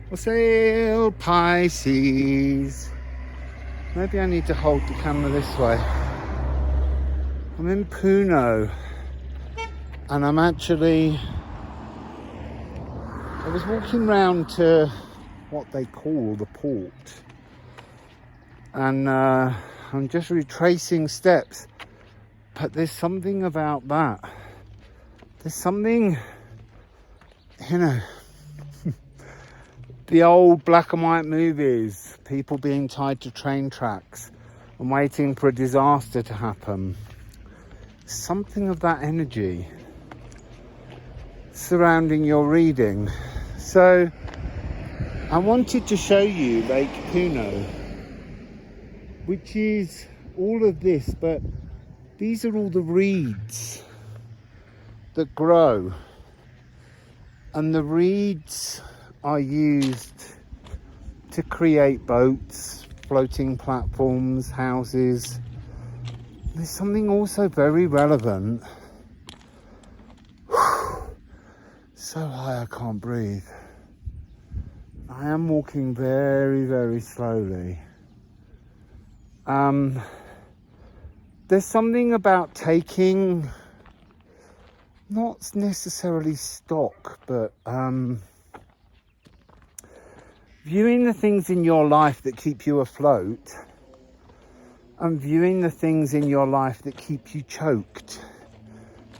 Wassail Pisces. Maybe I need to hold the camera this way. I'm in Puno, and I was walking round to what they call the port, and I'm just retracing steps, but there's something about that. There's something, the old black and white movies, people being tied to train tracks and waiting for a disaster to happen. Something of that energy surrounding your reading. So I wanted to show you Lake Puno, which is all of this, but these are all the reeds that grow, and the reeds are used to create boats, floating platforms, houses. There's something also very relevant. So high I can't breathe. I am walking very, very slowly. There's something about taking, not necessarily stock, but viewing the things in your life that keep you afloat, and viewing the things in your life that keep you choked.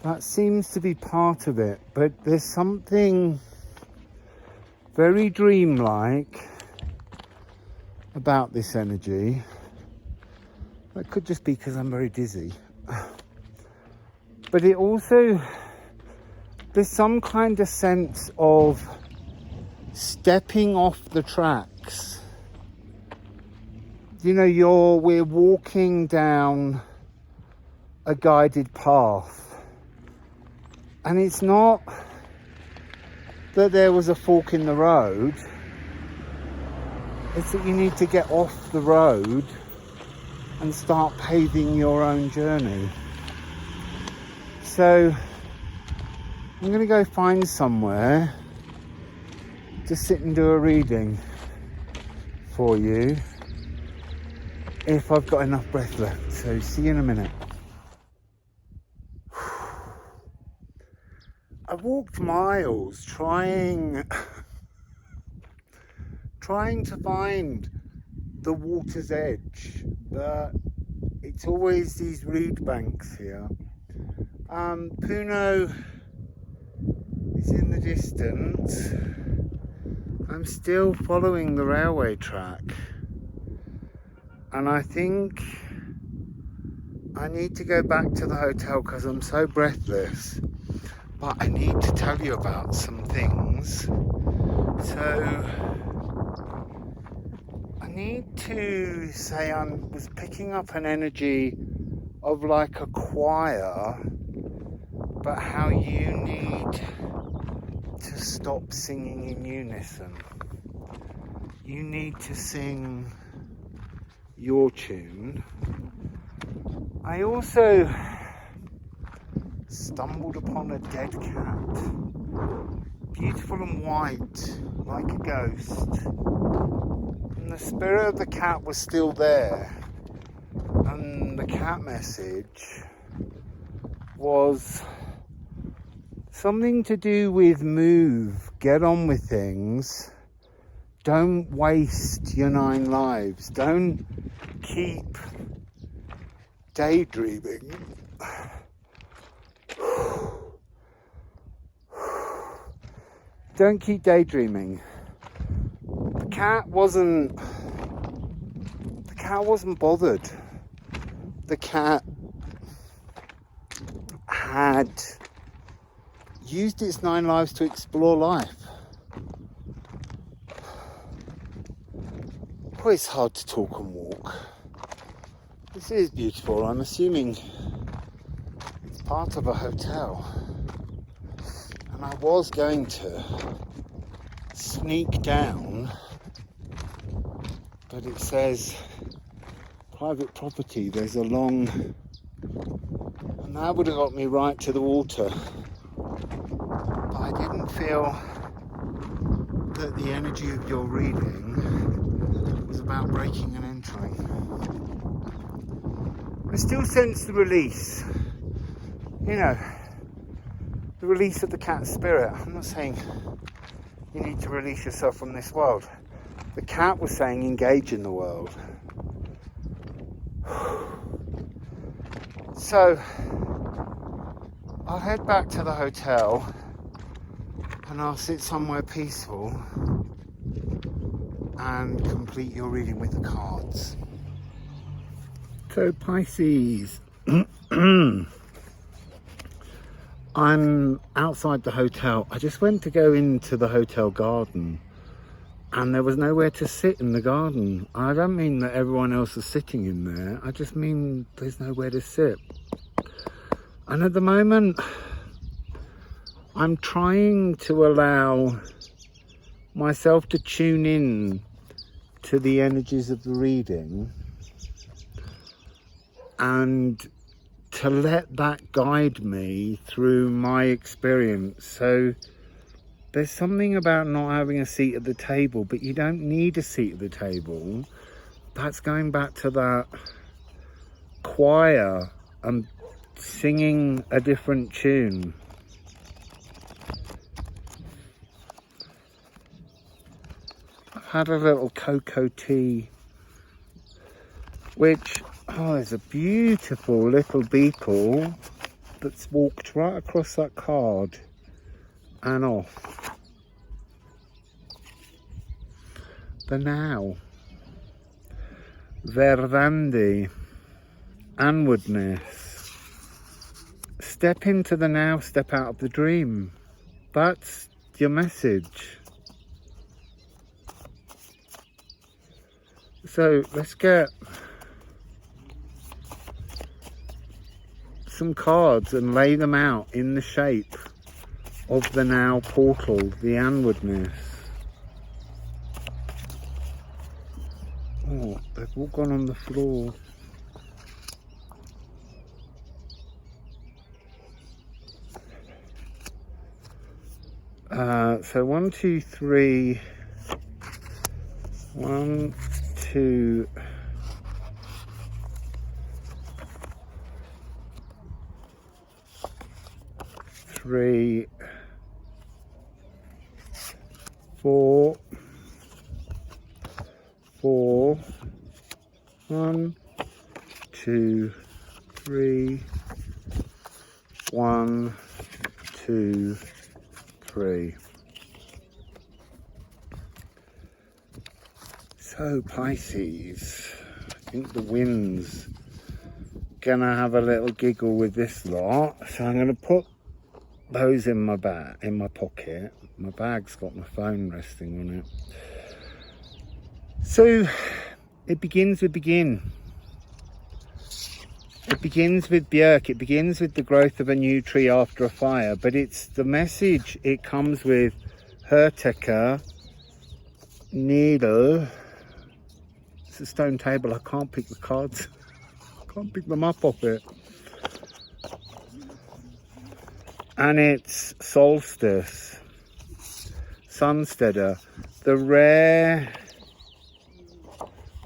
That seems to be part of it, but there's something very dreamlike about this energy. That could just be because I'm very dizzy. But it also, there's some kind of sense of stepping off the tracks. We're walking down a guided path, and it's not that there was a fork in the road, it's that you need to get off the road and start paving your own journey. So I'm going to go find somewhere to sit and do a reading for you, if I've got enough breath left. So see you in a minute. I walked miles trying to find the water's edge, but it's always these reed banks here. Puno is in the distance. I'm still following the railway track, and I think I need to go back to the hotel because I'm so breathless. But I need to tell you about some things. So I need to say I was picking up an energy of like a choir, but how you need to stop singing in unison. You need to sing your tune. I also stumbled upon a dead cat, beautiful and white, like a ghost, and the spirit of the cat was still there, and the cat message was something to do with move, get on with things, don't waste your 9 lives, don't keep daydreaming. Don't keep daydreaming. The cat wasn't bothered. The cat had used its 9 lives to explore life. Oh, it's hard to talk and walk. This is beautiful. I'm assuming it's part of a hotel. And I was going to sneak down, but it says private property. There's a long, and that would have got me right to the water. But I didn't feel that the energy of your reading was about breaking and entering. I still sense the release. You know, the release of the cat spirit. I'm not saying you need to release yourself from this world. The cat was saying engage in the world. So I'll head back to the hotel and I'll sit somewhere peaceful and complete your reading with the cards. So Pisces, I'm outside the hotel. I just went to go into the hotel garden and there was nowhere to sit in the garden. I don't mean that everyone else is sitting in there. I just mean there's nowhere to sit. And at the moment, I'm trying to allow myself to tune in to the energies of the reading and to let that guide me through my experience. So there's something about not having a seat at the table, but you don't need a seat at the table. That's going back to that choir and singing a different tune. I've had a little cocoa tea, which, oh, there's a beautiful little beetle that's walked right across that card and off. The now. Verdandi. Inwardness. Step into the now, step out of the dream. That's your message. So let's get some cards and lay them out in the shape of the now portal, the inwardness. Oh, they've all gone on the floor. So 1, 2, 3. 1, 2, 3, 4, 4. 1, 2, 3. 1, 2, 3. So Pisces, I think the wind's gonna have a little giggle with this lot. So I'm gonna put those in my bag, in my pocket. My bag's got my phone resting on it. So it begins with begin. It begins with Björk. It begins with the growth of a new tree after a fire. But it's the message it comes with. Hertecker, needle. It's a stone table. I can't pick the cards. I can't pick them up off it. And it's solstice. Sunsteader. The rare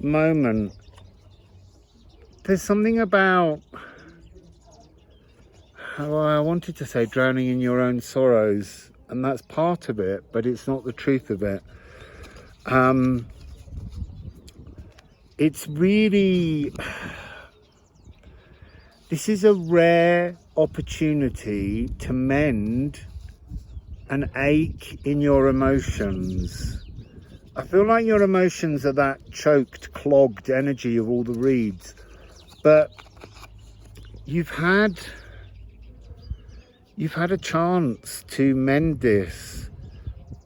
moment. There's something about how I wanted to say drowning in your own sorrows, and that's part of it, but it's not the truth of it. It's really, this is a rare opportunity to mend an ache in your emotions. I feel like your emotions are that choked, clogged energy of all the reads, but you've had a chance to mend this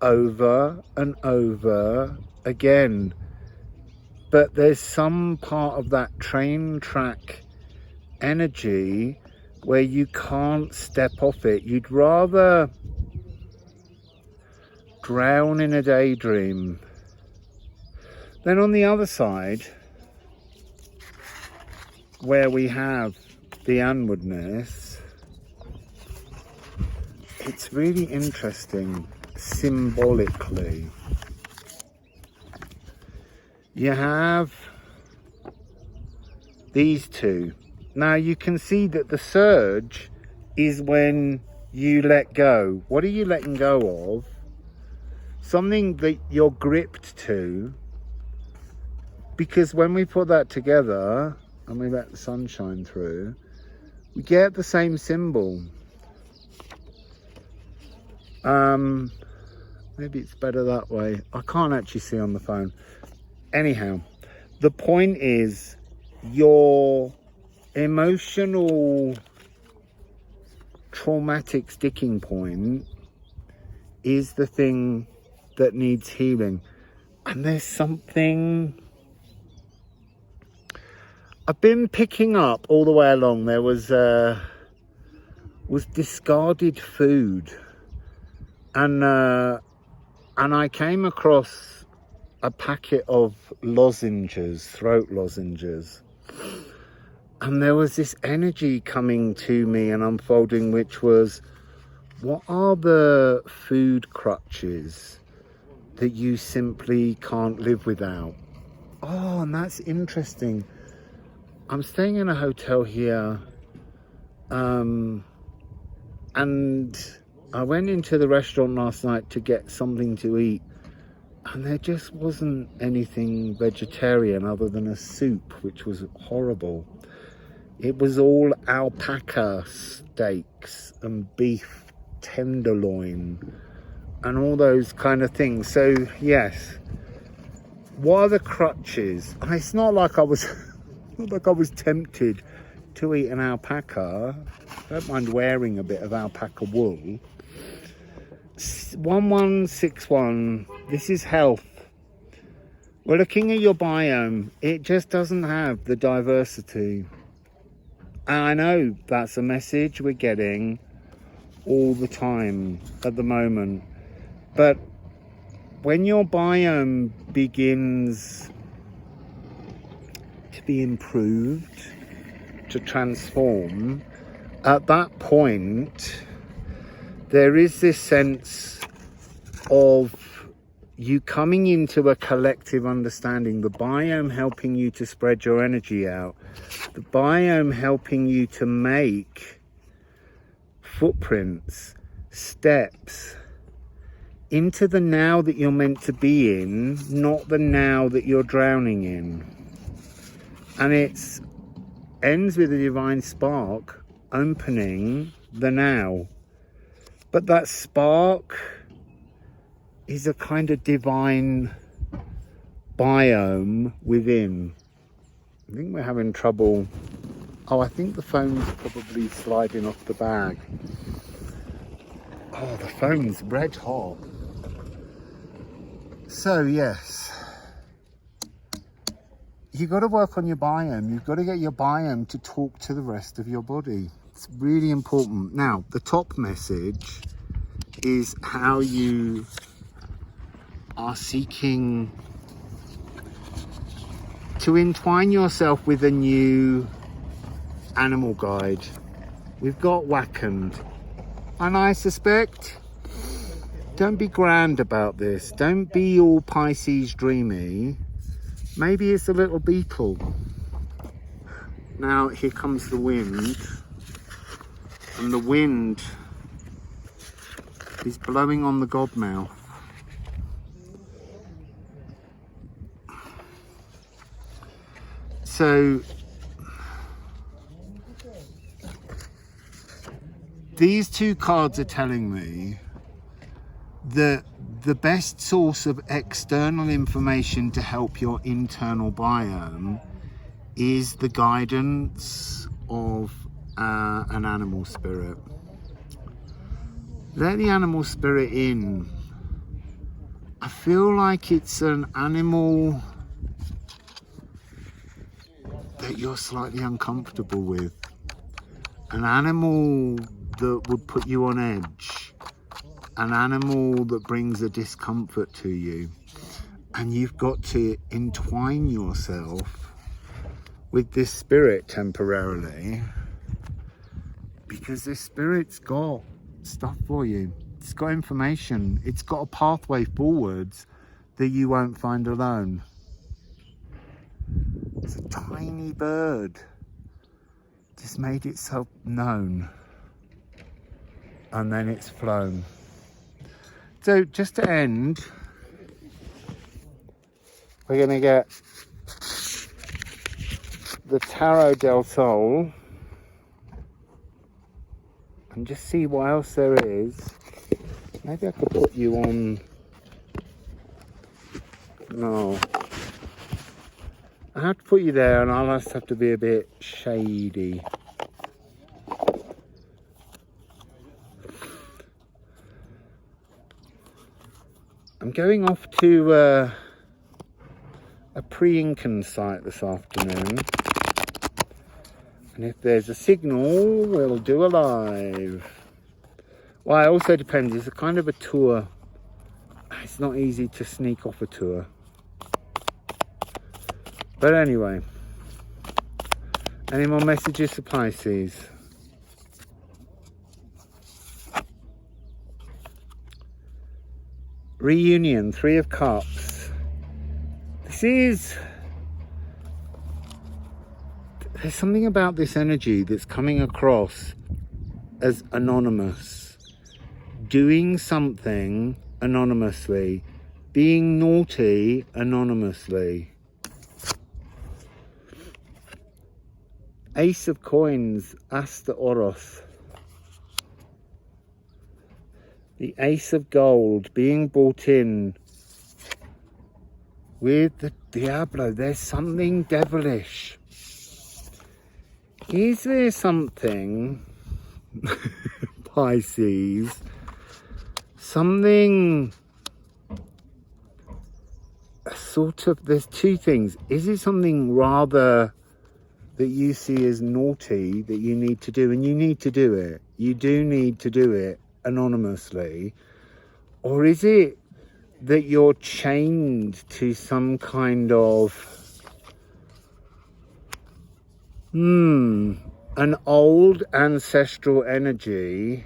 over and over again. But there's some part of that train track energy where you can't step off it. You'd rather drown in a daydream. Then on the other side, where we have the inwardness, it's really interesting symbolically. you have these two. Now you can see that the surge is when you let go. What are you letting go of? Something that you're gripped to. Because when we put that together and we let the sun shine through, we get the same symbol. Maybe it's better that way. I can't actually see on the phone. Anyhow, the point is your emotional traumatic sticking point is the thing that needs healing. And there's something I've been picking up all the way along. There was discarded food, and I came across a packet of lozenges, throat lozenges, and there was this energy coming to me and unfolding, which was, what are the food crutches that you simply can't live without? Oh, and that's interesting. I'm staying in a hotel here, and I went into the restaurant last night to get something to eat, and there just wasn't anything vegetarian other than a soup, which was horrible. It was all alpaca steaks and beef tenderloin and all those kind of things. So yes, what are the crutches? And it's not like I was tempted to eat an alpaca. I don't mind wearing a bit of alpaca wool. 1161, this is health. We're looking at your biome. It just doesn't have the diversity. And I know that's a message we're getting all the time at the moment. But when your biome begins to be improved, to transform, at that point there is this sense of you coming into a collective understanding, the biome helping you to spread your energy out, the biome helping you to make footprints, steps into the now that you're meant to be in, not the now that you're drowning in. And it ends with a divine spark opening the now. But that spark is a kind of divine biome within. I think we're having trouble. Oh, I think the phone's probably sliding off the bag. Oh, the phone's red hot. So yes, you've got to work on your biome. You've got to get your biome to talk to the rest of your body. It's really important. Now, the top message is how you are seeking to entwine yourself with a new animal guide. We've got Wakand, and I suspect, don't be grand about this. Don't be all Pisces dreamy. Maybe it's a little beetle. Now here comes the wind, and the wind is blowing on the godmouth. So these two cards are telling me that the best source of external information to help your internal biome is the guidance of an animal spirit. Let the animal spirit in. I feel like it's an animal that you're slightly uncomfortable with. An animal that would put you on edge. An animal that brings a discomfort to you. And you've got to entwine yourself with this spirit temporarily, because this spirit's got stuff for you. It's got information. It's got a pathway forwards that you won't find alone. It's a tiny bird. Just made itself known. And then it's flown. So just to end, we're going to get the Tarot del Sol and just see what else there is. Maybe I could put you on. No, I have to put you there, and I'll just have to be a bit shady. I'm going off to a pre-Incan site this afternoon, and if there's a signal, we'll do a live. Well, it also depends. It's a kind of a tour. It's not easy to sneak off a tour. But anyway, any more messages for Pisces? Reunion, 3 of Cups. There's something about this energy that's coming across as anonymous. Doing something anonymously. Being naughty anonymously. Ace of Coins, As de Oros. The Ace of Gold, being brought in with the Diablo. There's something devilish. Is there something, Pisces, something sort of, there's two things. Is it something rather that you see as naughty that you need to do, and you need to do it, you do need to do it anonymously, or is it that you're chained to some kind of an old ancestral energy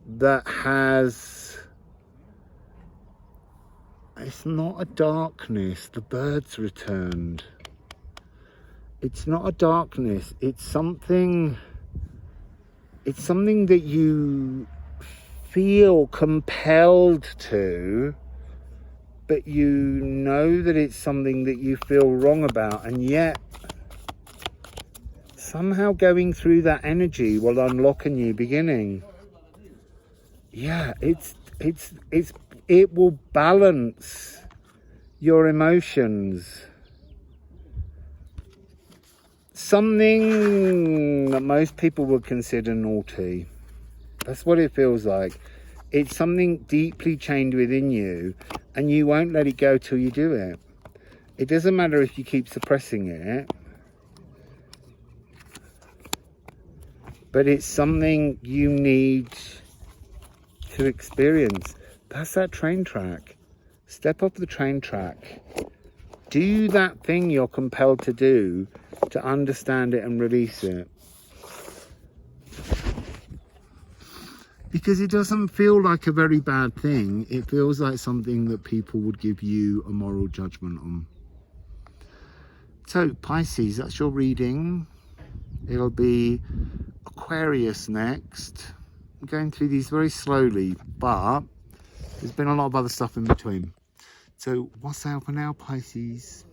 that has, it's not a darkness, the birds returned. It's not a darkness, it's something that you feel compelled to, but you know that it's something that you feel wrong about, and yet somehow going through that energy will unlock a new beginning. Yeah, it will balance your emotions. Something that most people would consider naughty. That's what it feels like. It's something deeply chained within you, and you won't let it go till you do it. It doesn't matter if you keep suppressing it, but it's something you need to experience. That's that train track. Step off the train track. Do that thing you're compelled to do to understand it and release it. Because it doesn't feel like a very bad thing. It feels like something that people would give you a moral judgment on. So, Pisces, that's your reading. It'll be Aquarius next. I'm going through these very slowly, but there's been a lot of other stuff in between. So, wassail for now, Pisces.